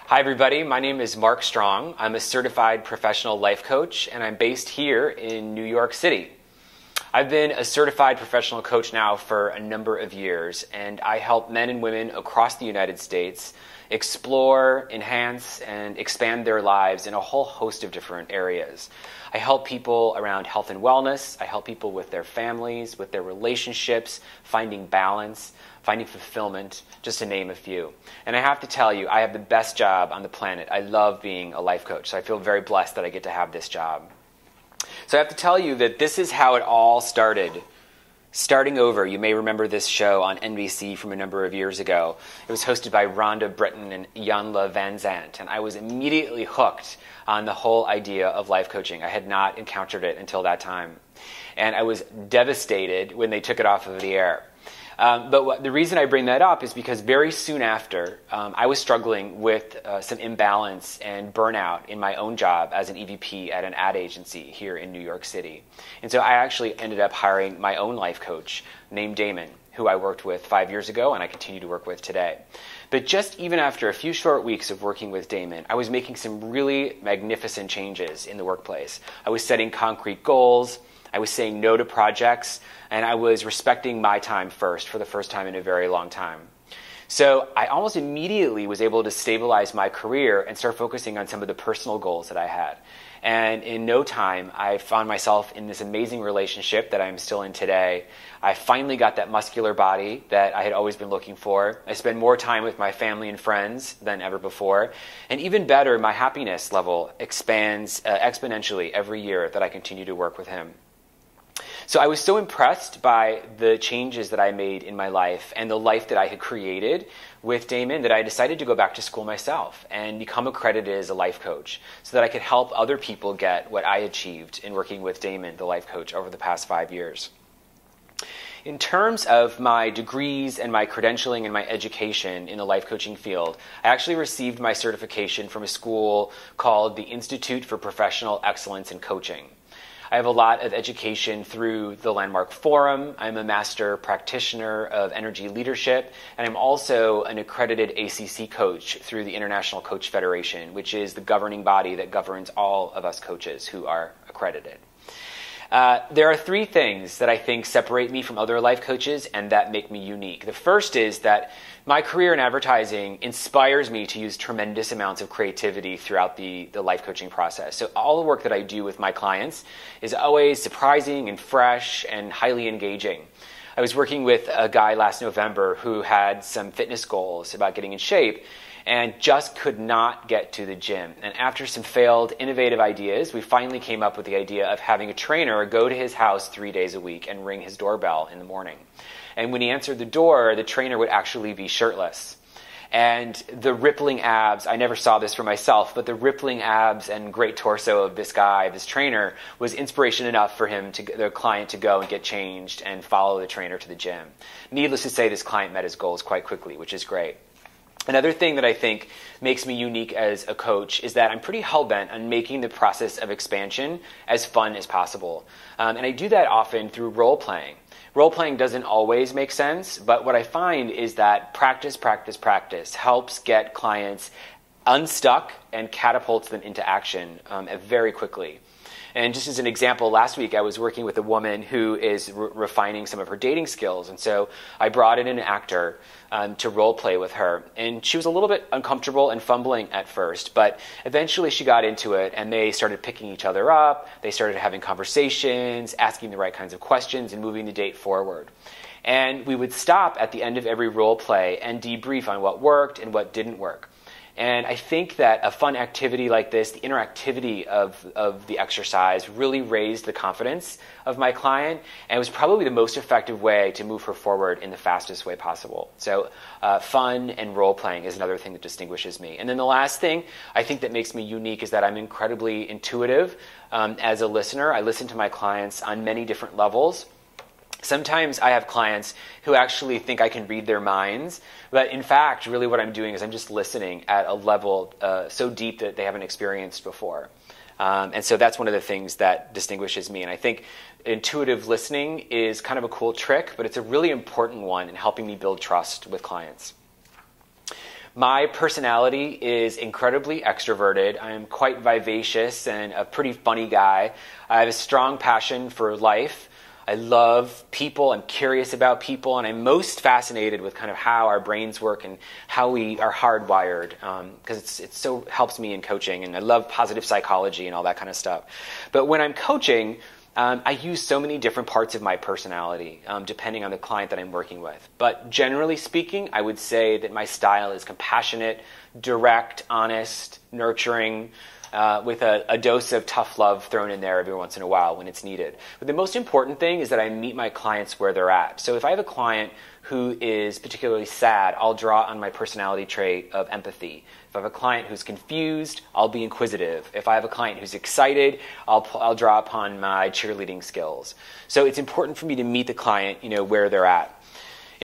Hi everybody, my name is Mark Strong. I'm a certified professional life coach and I'm based here in New York City. I've been a certified professional coach now for a number of years and I help men and women across the United States explore, enhance, and expand their lives in a whole host of different areas. I help people around health and wellness. I help people with their families, with their relationships, finding balance, finding fulfillment, just to name a few. And I have to tell you, I have the best job on the planet. I love being a life coach, so I feel very blessed that I get to have this job. So I have to tell you that this is how it all started. Starting Over, you may remember this show on NBC from a number of years ago. It was hosted by Rhonda Britten and Iyanla Vanzant, and I was immediately hooked on the whole idea of life coaching. I had not encountered it until that time. And I was devastated when they took it off of the air. The reason I bring that up is because very soon after, I was struggling with some imbalance and burnout in my own job as an EVP at an ad agency here in New York City. And so I actually ended up hiring my own life coach named Damon, who I worked with 5 years ago and I continue to work with today. But just even after a few short weeks of working with Damon, I was making some really magnificent changes in the workplace. I was setting concrete goals, I was saying no to projects, and I was respecting my time first for the first time in a very long time. So I almost immediately was able to stabilize my career and start focusing on some of the personal goals that I had. And in no time, I found myself in this amazing relationship that I'm still in today. I finally got that muscular body that I had always been looking for. I spend more time with my family and friends than ever before. And even better, my happiness level expands exponentially every year that I continue to work with him. So I was so impressed by the changes that I made in my life and the life that I had created with Damon that I decided to go back to school myself and become accredited as a life coach so that I could help other people get what I achieved in working with Damon, the life coach, over the past 5 years. In terms of my degrees and my credentialing and my education in the life coaching field, I actually received my certification from a school called the Institute for Professional Excellence in Coaching. I have a lot of education through the Landmark Forum. I'm a master practitioner of energy leadership, and I'm also an accredited ACC coach through the International Coach Federation, which is the governing body that governs all of us coaches who are accredited. There are three things that I think separate me from other life coaches and that make me unique. The first is that my career in advertising inspires me to use tremendous amounts of creativity throughout the life coaching process. So all the work that I do with my clients is always surprising and fresh and highly engaging. I was working with a guy last November who had some fitness goals about getting in shape and just could not get to the gym. And after some failed innovative ideas, we finally came up with the idea of having a trainer go to his house 3 days a week and ring his doorbell in the morning. And when he answered the door, the trainer would actually be shirtless. And the rippling abs, I never saw this for myself, but the rippling abs and great torso of this guy, this trainer, was inspiration enough for him, the client, to go and get changed and follow the trainer to the gym. Needless to say, this client met his goals quite quickly, which is great. Another thing that I think makes me unique as a coach is that I'm pretty hell-bent on making the process of expansion as fun as possible. And I do that often through role-playing. Role-playing doesn't always make sense, but what I find is that practice helps get clients unstuck and catapults them into action very quickly. And just as an example, last week I was working with a woman who is refining some of her dating skills. And so I brought in an actor to role play with her. And she was a little bit uncomfortable and fumbling at first, but eventually she got into it and they started picking each other up. They started having conversations, asking the right kinds of questions, and moving the date forward. And we would stop at the end of every role play and debrief on what worked and what didn't work. And I think that a fun activity like this, the interactivity of the exercise, really raised the confidence of my client, and it was probably the most effective way to move her forward in the fastest way possible. So fun and role-playing is another thing that distinguishes me. And then the last thing I think that makes me unique is that I'm incredibly intuitive as a listener. I listen to my clients on many different levels. Sometimes I have clients who actually think I can read their minds, but in fact, really what I'm doing is I'm just listening at a level so deep that they haven't experienced before. And so that's one of the things that distinguishes me. And I think intuitive listening is kind of a cool trick, but it's a really important one in helping me build trust with clients. My personality is incredibly extroverted. I am quite vivacious and a pretty funny guy. I have a strong passion for life. I love people, I'm curious about people, and I'm most fascinated with kind of how our brains work and how we are hardwired, because it so helps me in coaching, and I love positive psychology and all that kind of stuff. But when I'm coaching, I use so many different parts of my personality, depending on the client that I'm working with. But generally speaking, I would say that my style is compassionate, direct, honest, nurturing, with a dose of tough love thrown in there every once in a while when it's needed. But the most important thing is that I meet my clients where they're at. So if I have a client who is particularly sad, I'll draw on my personality trait of empathy. If I have a client who's confused, I'll be inquisitive. If I have a client who's excited, I'll draw upon my cheerleading skills. So it's important for me to meet the client, where they're at.